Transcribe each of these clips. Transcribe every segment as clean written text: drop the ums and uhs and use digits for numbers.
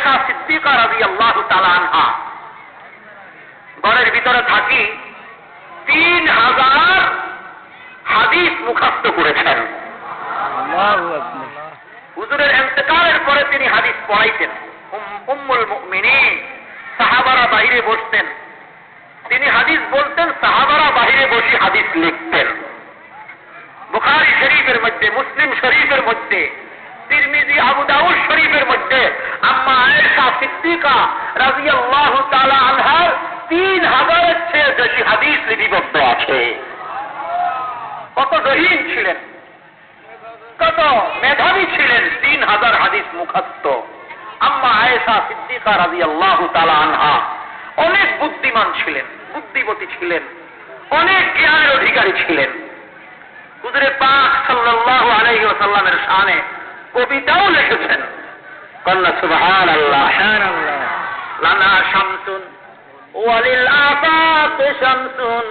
আয়েশা সিদ্দিকা রাদিয়াল্লাহু তাআলা আনহা ঘরের ভিতরে থাকি 3000 হাদিস মুখস্থ করেছেন। হুজুরের ইন্তেকালের পরে তিনি হাদিস পড়াইতেন। উম্মুল মুমিনিন, সাহাবারা বাইরে বসতেন, তিনি হাদিস বলতেন, সাহাবারা বাইরে বসে হাদিস লিখতেন। বুখারী শরীফের মধ্যে, মুসলিম শরীফের মধ্যে, তিরমিজি, আবু দাউদ শরীফের মধ্যে আম্মা আয়েশা সিদ্দিকা রাদিয়াল্লাহু তাআলা আনহার 3000-এর চেয়ে বেশি হাদিস লিপিবদ্ধ আছে। কত জহিন ছিলেন, কত মেধাবী ছিলেন, 3000 হাদিস মুখস্থ। আম্মা আয়েশা সিদ্দিকা রাদিয়াল্লাহু তাআলা আনহা অনেক বুদ্ধিমান ছিলেন, বুদ্ধিমতী ছিলেন, অনেক জ্ঞানের অধিকারী ছিলেন। হুজুরে পাক সাল্লাল্লাহু আলাইহি ওয়াসাল্লামের শানে কবিতাও লিখেছেন। কন্যা সুবহানাল্লাহ। লানা শামসুন ওয়ালিল আফাক শামসুন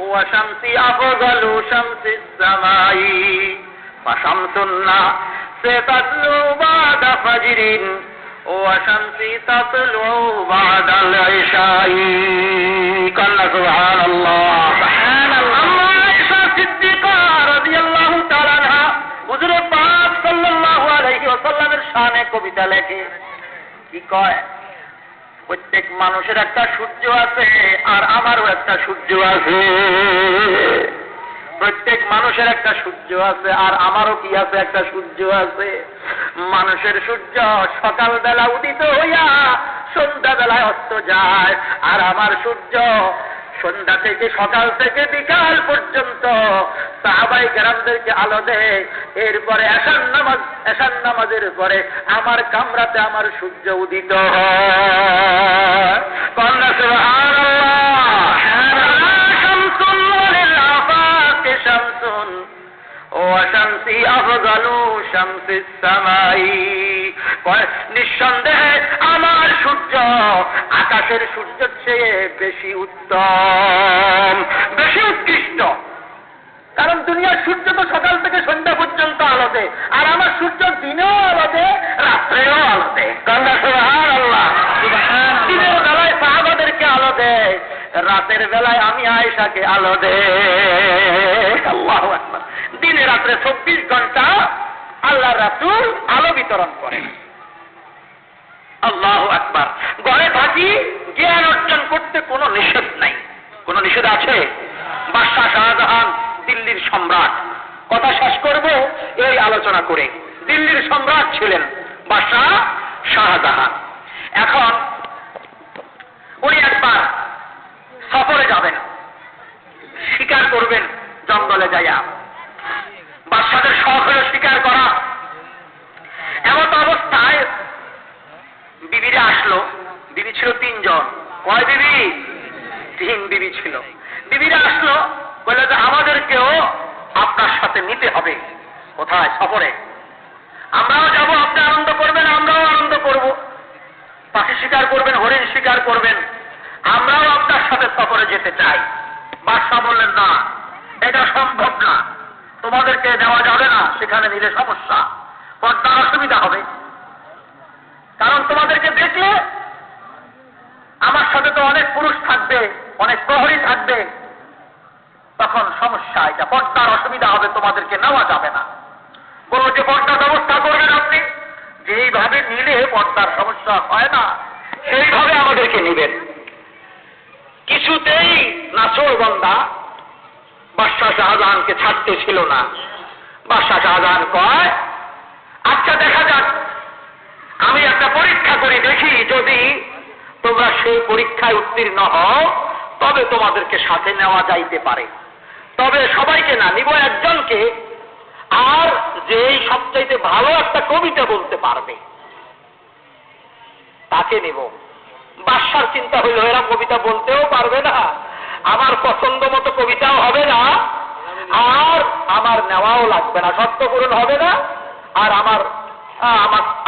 ওয়া শামসি আফজালু শামসিস সামাই ফাশামসুন্না সাতাতলু বাদা ফাজরিন ওয়া শামসি তাতলু বাদাল ইশাই। কন্যা সুবহানাল্লাহ। আম্মা আয়েশা সিদ্দিকা রাদিয়াল্লাহু তাআলা আনহা হুজুর পাক সাল্লাল্লাহু আলাইহি ওয়াসাল্লামের শানে কবিতা লেখে। কি কয়? প্রত্যেক মানুষের একটা সূর্য আছে, আর আমারও একটা সূর্য আছে। প্রত্যেক মানুষের একটা সূর্য আছে, আর আমারও কি আছে? একটা সূর্য আছে। মানুষের সূর্য সকালবেলা উদিত হইয়া সন্ধ্যাবেলায় অস্ত যায়, আর আমার সূর্য সন্ধ্যা থেকে, সকাল থেকে বিকাল পর্যন্ত সাহাবায়ে কেরামদেরকে আলো দেয়। এরপরে এশার নামাজের পরে আমার কামরাতে আমার সূর্য উদিত হয়। কন্যা সুবহানাল্লাহ। শামসুন ওয়ালিল আফাকি শামসুন ওয়া শামসি আফজালু শামসিস সামাই। নিঃসন্দেহে আমার সূর্য আকাশের সূর্যের চেয়ে বেশি উত্তম, বেশি উৎকৃষ্ট। কারণ দুনিয়ার সূর্য তো সকাল থেকে সন্ধ্যা পর্যন্ত আলো দেয়, আর আমার সূর্য দিনেও আলো দেয়, রাত্রেও আলো দেয়। কন্যা সুবহানাল্লাহ। দিনের বেলায় সাহাবাদেরকে আলো দেয়, রাতের বেলায় আমি আয়েশাকে আলো দেয়। আল্লাহু আকবার। দিনে রাত্রে 24 ঘন্টা আল্লাহর রাসূল আলো বিতরণ করেন। আল্লাহু আকবার। ঘরে থাকি জ্ঞান অর্জন করতে কোনো নিষেধ নাই। কোনো নিষেধ আছে? বাদশাহ শাহজাহান দিল্লির সম্রাট। কথা শেষ করব এই আলোচনা করে। দিল্লির সম্রাট ছিলেন বাদশাহ শাহজাহান। এখন উনি একবার সফরে যাবেন, শিকার করবেন জঙ্গলে যাইয়া। বাদশাদের শখ হলো শিকার করা। এমন অবস্থায় বিবিরা আসলো। বিবি ছিল 3 জন। কয় বিবি? 3 বিবি ছিল। বিবিরা আসলো, বলল যে আমাদেরকেও আপনার সাথে নিতে হবে। কোথায়? সফরে। আমরাও যাব, আপনি আনন্দ করবেন, আমরাও আনন্দ করব। পাখি শিকার করবেন, হরিণ শিকার করবেন, আমরাও আপনার সাথে সফরে যেতে চাই। বাদশাহ বললেন, না, এটা সম্ভব না, তোমাদেরকে নেওয়া যাবে না, সেখানে নিলে সমস্যা, পর্দার অসুবিধা হবে। কারণ তোমাদেরকে দেখলে আমার সাথে তো অনেক পুরুষ থাকবে, অনেক প্রহরী থাকবে, তখন সমস্যা, এটা পর্দার অসুবিধা হবে, তোমাদেরকে নেওয়া যাবে না। বলল যে পর্দার ব্যবস্থা করবেন আপনি, যেইভাবে নিলে পর্দার সমস্যা হয় না সেইভাবে আমাদেরকে নিবেন। কিছুতেই নাছোড়বান্দা বাদশাহ শাহজাহানকে ছাড়তে ছিল না। বাদশাহ শাহজাহান কয়, আচ্ছা দেখা যাক, আমি একটা পরীক্ষা করে দেখি, যদি তোমরা সেই পরীক্ষায় উত্তীর্ণ হও তবে তোমাদেরকে সাথে নেওয়া যাইতে পারে। তবে সবাইকে না, নিব একজনকে, আর যেই সবচাইতে ভালো একটা কবিতা বলতে পারবে তাকে নিব। বাদশার চিন্তা হইল, এরা কবিতা বলতেও পারবে না, আমার পছন্দ মতো কবিতাও হবে না, আর আমার নেওয়াও লাগবে না, শর্ত পূরণ হবে না, আর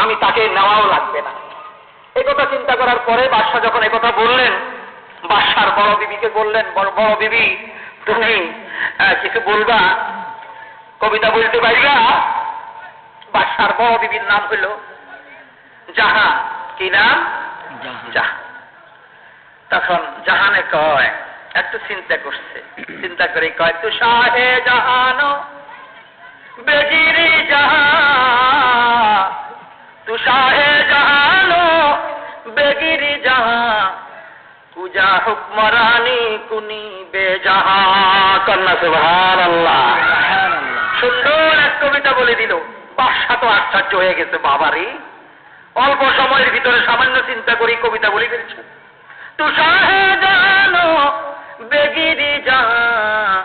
আমি তাকে নেওয়াও লাগবে না। এই কথা চিন্তা করার পরে বাদশাহ যখন এই কথা বললেন, বাদশার বড় বিবিকে বললেন, বড় বিবি তুমি কিছু বলবা, কবিতা বলতে পারিবা? বাদশার বড় বিবির নাম হইল জাহান। কি নাম? জাহান। তখন জাহানে কয়, একটু চিন্তা করছে, চিন্তা করে কয়, তু শাহে জাহানো বেগিরি জাহান, তু শাহে জাহানো বেগিরি জাহান, কুজা হুকমরানি কুনি বেজাহা। কন্যা সুবহানাল্লাহ। সুন্দর এক কবিতা বলে দিল। বাদশা তো আশ্চর্য হয়ে গেছে, বাবারে অল্প সময়ের ভিতরে সামান্য চিন্তা করি কবিতা বলে ফেলছে। তু শাহে জানো বেগিরি জাহান,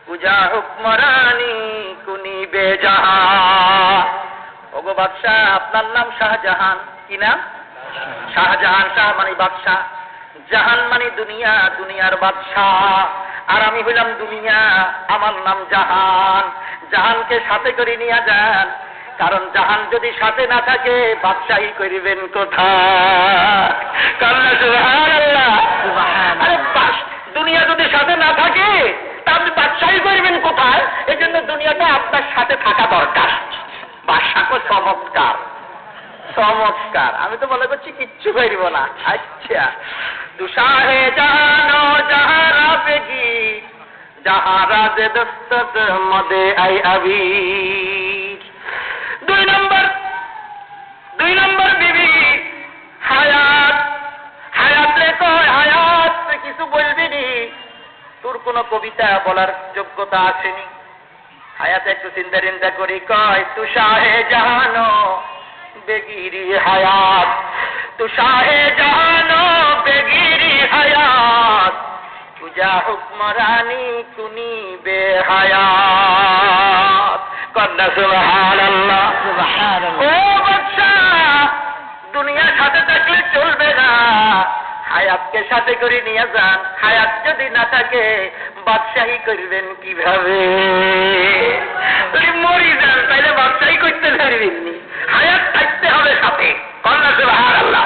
কুজা হুকমরানি কুনি বেজাহা। ওগো বাদশা, আপনার নাম শাহজাহান। কি নাম? শাহজাহান। শাহ মানে বাদশা, জাহান মানে দুনিয়া, দুনিয়ার বাদশাহ। আর আমি হইলাম দুনিয়া, আমার নাম জাহান। জাহানকে সাথে করে নিয়ে যান, কারণ জাহান যদি সাথে না থাকে বাদশাহী করিবেন কোথায়? কান্না সুবহানাল্লাহ। আরে দুনিয়া যদি সাথে না থাকে তা আপনি বাদশাহী করিবেন কোথায়? এই জন্য দুনিয়াটা আপনার সাথে থাকা দরকার। বাদশাকে চমৎকার, চমৎকার। আমি তো মনে করছি কিচ্ছু করিব না। আচ্ছা, দুশাহে জানো যাহারা বেগি, যাহারা যে দস্তত মদে আই আবি। দুই নম্বর বিবি হায়াত। হায়াত রে কয়, হায়াত কিছু বলবি নি? তোর কোন কবিতা বলার যোগ্যতা আসেনি। হায়াত একটু চিন্তা করি কয়, তু শাহে জাহানো বেগিরি হায়াত, তু শাহে জাহানো বেগিরি হায়াত, তুজা হুকমরানি কুনি বেহায়াত। কন্যা সুবহানাল্লাহ। ও বাদশা, দুনিয়ার সাথে থাকলে চলবে না, হায়াতকে সাথে করে নিয়ে যান। হায়াত যদি না থাকে বাদশাহী করবেন কিভাবে? যদি মরি যান তাইলে বাদশাহী করতে পারবেননি, হায়াত থাকতে হবে সাথে। কন্যা সুবহানাল্লাহ।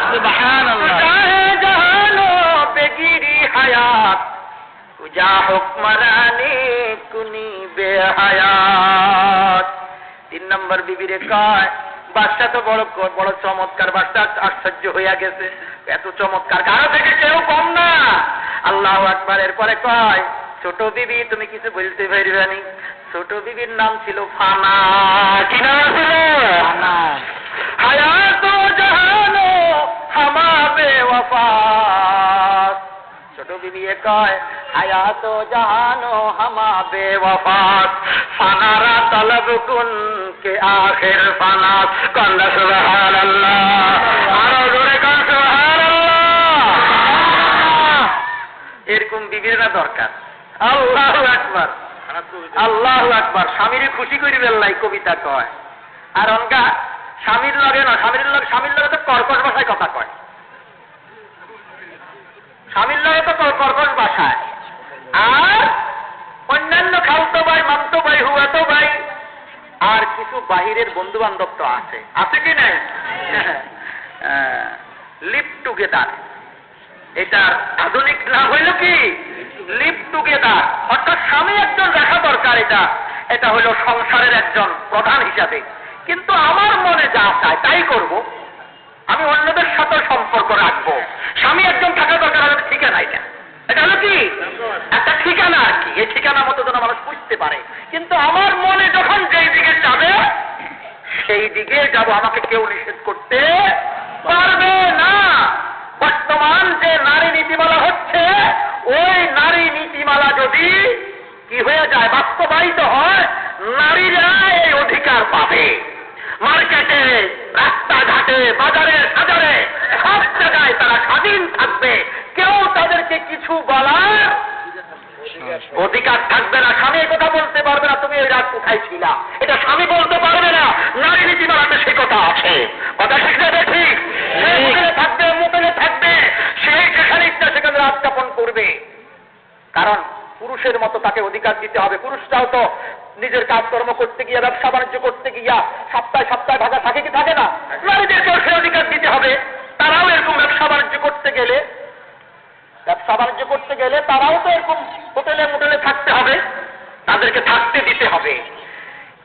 জাহানো বেগিরি হায়াত, তুজা হুকমরানি কুনি বেহায়াত। 3 নম্বর বিবিরে কয়, বাদশা তো বড় বড় চমৎকার। বাদশা আশ্চর্য হইয়া গেছে, এত চমৎকার কারো থেকে কেউ কম না। আল্লাহু আকবার। এরপরে কয়, ছোট বিবি তুমি কিছু বলতে পারবেনি? ছোট বিবির নাম ছিল ফানা। কি নাম ছিল? ফানা। হায়াত জাহানো হামা বেওয়াফাত। ছোট বিবি কয়, হায়াত জাহানো হামা বেওয়াফাত, ফানারা তলব কুন কে আখির ফানাত। কন্যা সুবহানাল্লাহ। আরো জোরে কন সুবহানাল্লাহ। এরকম বিবির না দরকার। আল্লাহু আকবার, আল্লাহু আকবার। স্বামীরে খুশি করিবেন লাই কবিতা কয়। আর অনকা স্বামীর লগে না, স্বামীর লগে তো কর্কশ ভাষায় কথা কয়। স্বামীর লগে তো কর্কশ ভাষায়। আর অন্যান্য খালতো ভাই, মামতো ভাই, হুয়াতো ভাই, আর কিছু বাহিরের বন্ধু বান্ধব তো আছে, আছে কি নাই? লিভ টুগেদার, এটার আধুনিক নাম হইল কি? Live together. অর্থাৎ স্বামী একজন রাখা দরকার। এটা হইল সংসারের একজন প্রধান হিসাবে। কিন্তু আমার মনে যা চায় তাই করব, আমি অন্যদের সাথে সম্পর্ক রাখবো। স্বামী একজন থাকা দরকার। আমাদের ঠিকানা এটা হলো কি? একটা ঠিকানা আর কি। এই ঠিকানা মতো যেন মানুষ বুঝতে পারে। কিন্তু আমার মনে যখন যেই দিকে যাবে সেই দিকে যাব, আমাকে কেউ নিষেধ করতে পারবে না। বর্তমান যে নারী নীতিমালা হচ্ছে, ওই নারী নীতিমালা যদি কি হয়ে যায়, বাস্তবায়িত হয়, নারীরা এই অধিকার পাবে। মার্কেটে, রাস্তাঘাটে, বাজারে, বাজারে, সব জায়গায় তারা স্বাধীন থাকবে। কেউ তাদেরকে কিছু বলার অধিকার থাকবে না। স্বামী কথা বলতে পারবে না, তুমি ওই রাত কোথায় ছিলা, এটা স্বামী বলতে পারবে না। নারী নীতিমালাতে সে কথা আছে। কথা শিখতে ঠিক থাকবে, মোটেলে থাকবে, সেই যেখানে ইচ্ছা সেখানে রাত যাপন করবে। কারণ পুরুষের মতো তাকে অধিকার দিতে হবে। পুরুষরাও তো নিজের কাজকর্ম করতে গিয়া, ব্যবসা বাণিজ্য করতে গিয়া সপ্তাহে সপ্তাহে ভাগা থাকে কি থাকে না? নারীদেরকেও সে অধিকার দিতে হবে। তারাও এরকম ব্যবসা বাণিজ্য করতে গেলে তারাও তো এরকম হোটেলে মোটেলে থাকতে হবে, তাদেরকে থাকতে দিতে হবে।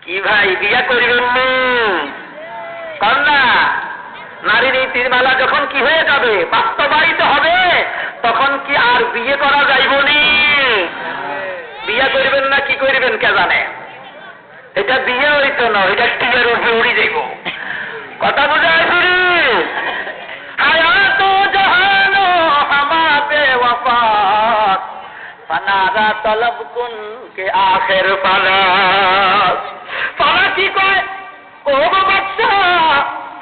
কি ভাই বিয়া করিবেন কন্যা? নারী নীতির মেলা যখন কি হয়ে যাবে, বাস্তবায়িত হবে, তখন কি আর বিয়ে করা যাইবনি? বিয়ে করবেন না কি করবেন কে জানে? এটা বিয়ে হইতো না, এটা টিকের উপরে উড়ি যাইব। কথা বুঝায় ফিরি। হায়াত জাহানো হামাবে ওয়াফাত ফানারা তলব কুন কে আখের ফালাস। ফালা কি কয়, ও বাচ্চা,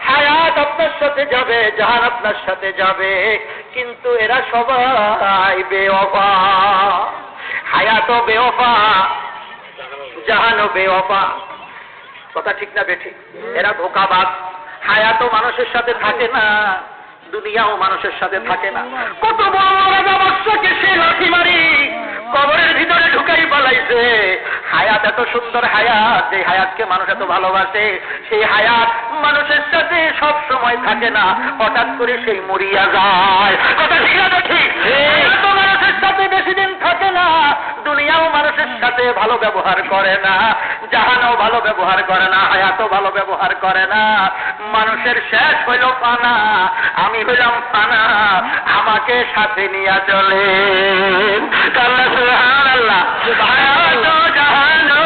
হায়াত আপনার সাথে যাবে, জাহান আপনার সাথে যাবে, কিন্তু এরা সবাই বেওফা। হায়াতও বেওফা, জাহানও বেওফা। কথা ঠিক না বেঠিক? এরা ধোঁকাবাজ। হায়াতও মানুষের সাথে থাকে না, দুনিয়াও মানুষের সাথে থাকে না। কত বড় রাজা বাদশাকে সে লাঠি মারি কবরের ভিতরে ঢুকাই পালাইছে। হায়াত এত সুন্দর হায়াত, যে হায়াতকে মানুষ এত ভালোবাসে, সেই হায়াত মানুষের সাথে সব সময় থাকে না, হঠাৎ করে সেই মরিয়া যায়। কথা ঠিক না ঠিক? হায়াত মানুষের সাথে বেশি দিন থাকে না, দুনিয়াও মানুষের সাথে ভালো ব্যবহার করে না, জাহানও ভালো ব্যবহার করে না, হায়াতও ভালো ব্যবহার করে না। মানুষের শেষ হইল ফানা, আমি হইলাম ফানা, আমাকে সাথে নিয়ে চলে। সুবহানাল্লাহ। হায়াতও জাহানও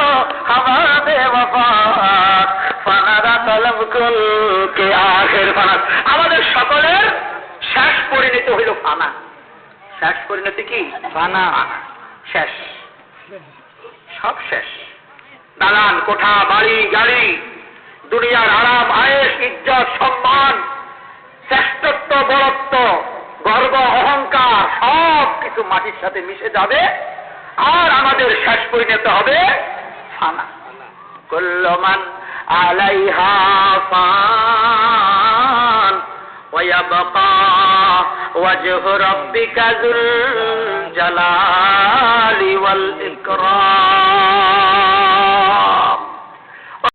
হামাবে ওয়াফাত ফানারা তলব কুল কে আখির ফানা। আমাদের সকলের শেষ পরিণতি হইল ফানা। শেষ পরিণতি কি? ফানা। শেষ, সব শেষ। দালান কোঠা, বাড়ি গাড়ি, দুনিয়ার আরাম আয়েশ, ইজ্জত সম্মান, শ্রেষ্ঠত্ব বড়ত্ব, গর্ব অহংকার, সব কিছু মাটির সাথে মিশে যাবে, আর আমাদের শেষ পরিণত হবে ফানা। কুল্লু মান আলাইহা ফান ওয়া ইয়াবকা ওয়াজহু রাব্বিকা যুল জালালি ওয়াল ইকরাম।